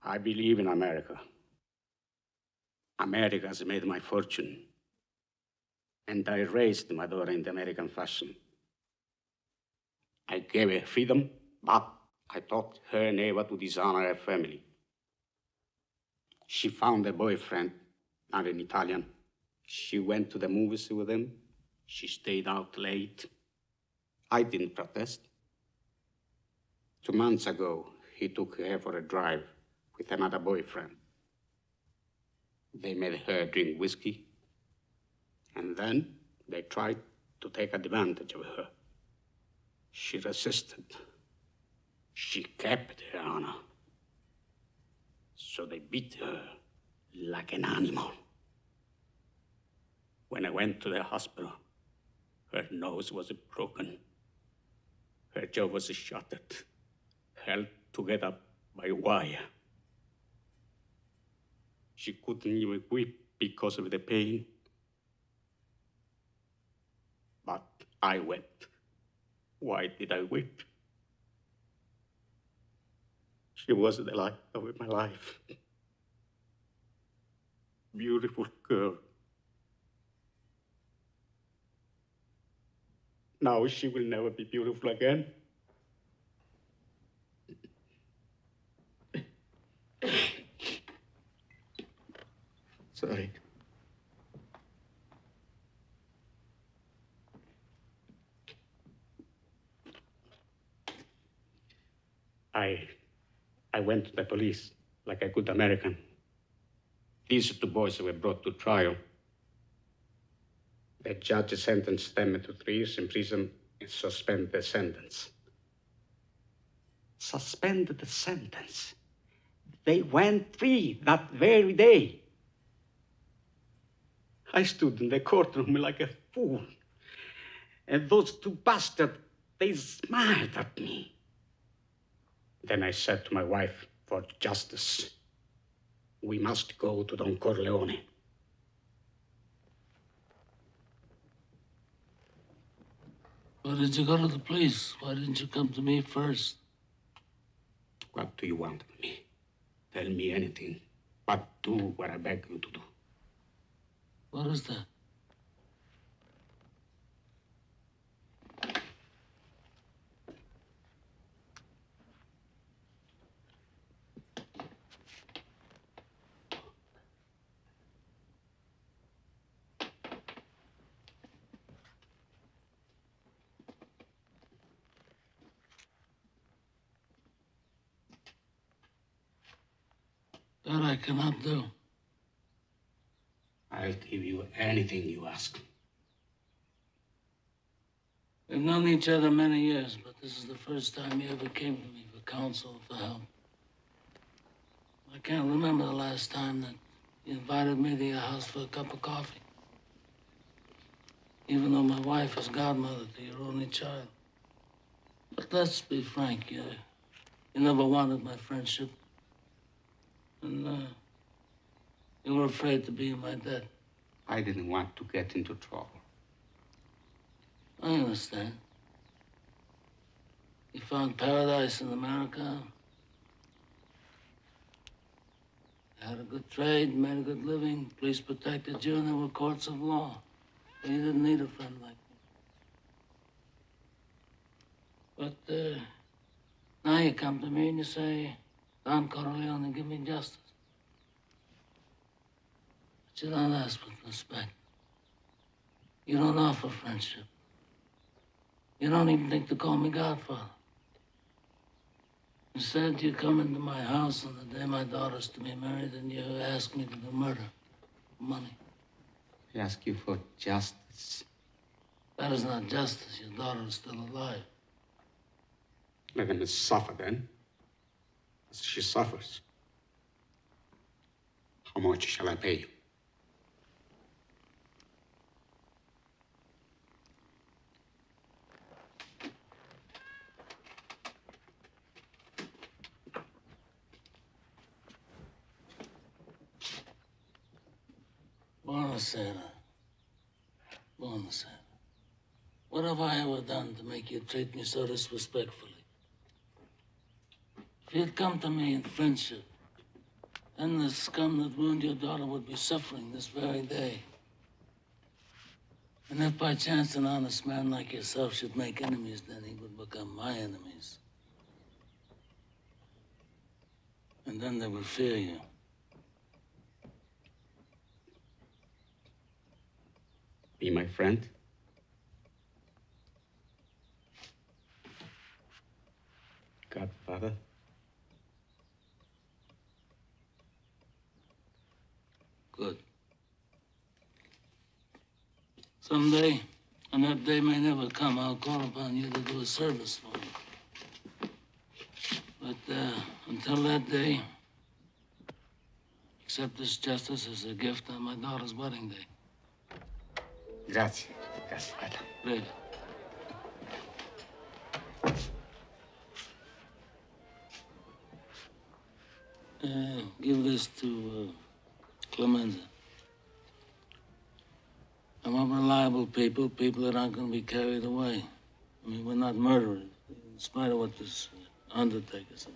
I believe in America. America has made my fortune. And I raised my daughter in the American fashion. I gave her freedom, but I taught her never to dishonor her family. She found a boyfriend, not an Italian. She went to the movies with him. She stayed out late. I didn't protest. 2 months ago, he took her for a drive with another boyfriend. They made her drink whiskey, and then they tried to take advantage of her. She resisted. She kept her honor. So they beat her like an animal. When I went to the hospital, her nose was broken. Her jaw was shattered, held together by wire. She couldn't even weep because of the pain. But I wept. Why did I weep? She was the light of my life. Beautiful girl. Now she will never be beautiful again. Sorry. I went to the police like a good American. These 2 boys were brought to trial. The judge sentenced them to 3 years in prison and suspended the sentence. Suspended the sentence? They went free that very day. I stood in the courtroom like a fool. And those 2 bastards, they smiled at me. Then I said to my wife, for justice, we must go to Don Corleone. Why did you go to the police? Why didn't you come to me first? What do you want of me? Tell me anything, but do what I beg you to do. What is that? That I cannot do. I'll give you anything you ask. We've known each other many years, but this is the first time you ever came to me for counsel, for help. I can't remember the last time that you invited me to your house for a cup of coffee. Even though my wife is godmother to your only child. But let's be frank, you never wanted my friendship. And you were afraid to be in my debt. I didn't want to get into trouble. I understand. You found paradise in America. You had a good trade, made a good living. Police protected you, and there were courts of law. And you didn't need a friend like me. But now you come to me and you say, Don Corleone, give me justice. But you don't ask with respect. You don't offer friendship. You don't even think to call me Godfather. Instead, you come into my house on the day my daughter's to be married and you ask me to do murder for money. I ask you for justice. That is not justice. Your daughter is still alive. Let them suffer then, as she suffers. How much shall I pay you? Buonasera. Buonasera. What have I ever done to make you treat me so disrespectfully? If you'd come to me in friendship, then the scum that ruined your daughter would be suffering this very day. And if by chance an honest man like yourself should make enemies, then he would become my enemies. And then they would fear you. Be my friend? Godfather? Good. Someday, and that day may never come, I'll call upon you to do a service for me. But until that day, accept this justice as a gift on my daughter's wedding day. Grazie, Godfather. Great. Give this to Clemenza. I want reliable people, people that aren't going to be carried away. I mean, we're not murderers, in spite of what this undertaker says.